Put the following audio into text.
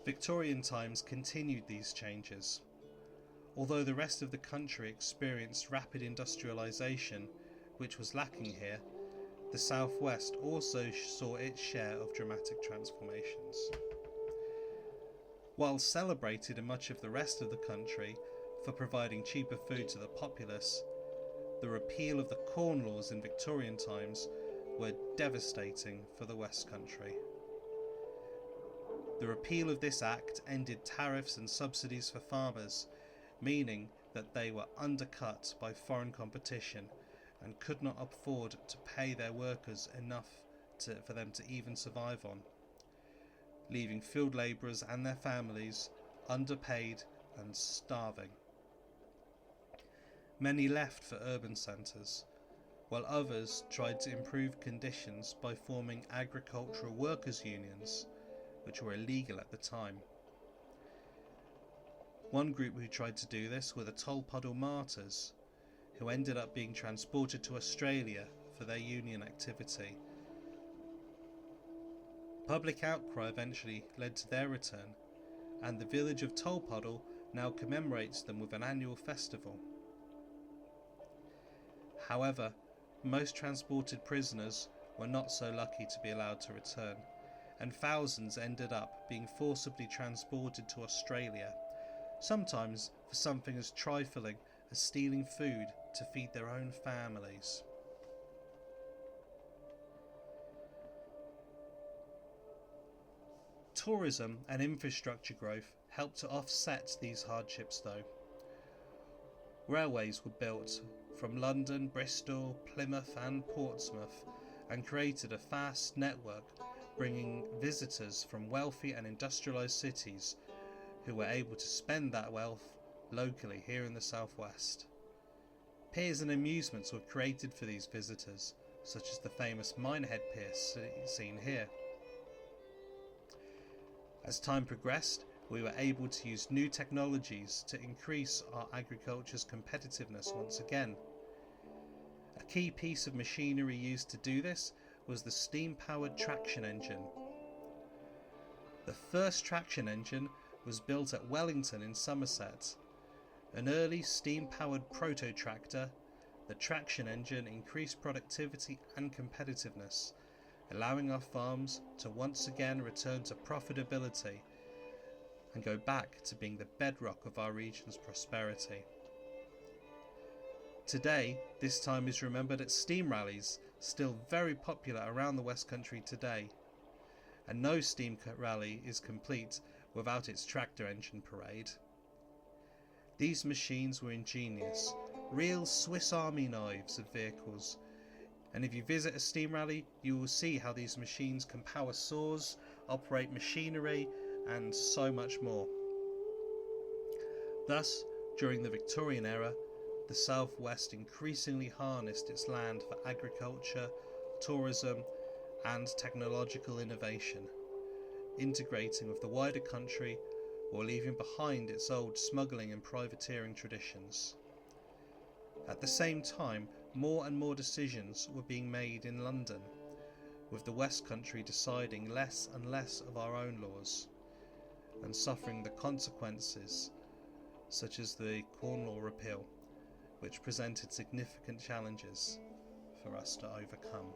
Victorian times continued these changes. Although the rest of the country experienced rapid industrialisation, which was lacking here, the southwest also saw its share of dramatic transformations. While celebrated in much of the rest of the country for providing cheaper food to the populace, the repeal of the Corn Laws in Victorian times were devastating for the West Country. The repeal of this act ended tariffs and subsidies for farmers, meaning that they were undercut by foreign competition and could not afford to pay their workers enough for them to even survive on, leaving field labourers and their families underpaid and starving. Many left for urban centres, while others tried to improve conditions by forming agricultural workers' unions, which were illegal at the time. One group who tried to do this were the Tolpuddle Martyrs, who ended up being transported to Australia for their union activity. Public outcry eventually led to their return, and the village of Tolpuddle now commemorates them with an annual festival. However, most transported prisoners were not so lucky to be allowed to return, and thousands ended up being forcibly transported to Australia, sometimes for something as trifling as stealing food to feed their own families. Tourism and infrastructure growth helped to offset these hardships though. Railways were built from London, Bristol, Plymouth and Portsmouth and created a fast network, bringing visitors from wealthy and industrialised cities who were able to spend that wealth locally here in the southwest. Piers and amusements were created for these visitors, such as the famous Minehead Pier seen here. As time progressed, we were able to use new technologies to increase our agriculture's competitiveness once again. A key piece of machinery used to do this was the steam-powered traction engine. The first traction engine was built at Wellington in Somerset. An early steam-powered proto-tractor, the traction engine increased productivity and competitiveness, allowing our farms to once again return to profitability and go back to being the bedrock of our region's prosperity. Today, this time is remembered at steam rallies, still very popular around the West Country today. And no steam rally is complete without its tractor engine parade. These machines were ingenious, real Swiss Army knives of vehicles. And if you visit a steam rally, you will see how these machines can power saws, operate machinery, and so much more. Thus, during the Victorian era, the southwest increasingly harnessed its land for agriculture, tourism, and technological innovation, integrating with the wider country or leaving behind its old smuggling and privateering traditions. At the same time, more and more decisions were being made in London, with the West Country deciding less and less of our own laws, and suffering the consequences, such as the Corn Law repeal, which presented significant challenges for us to overcome.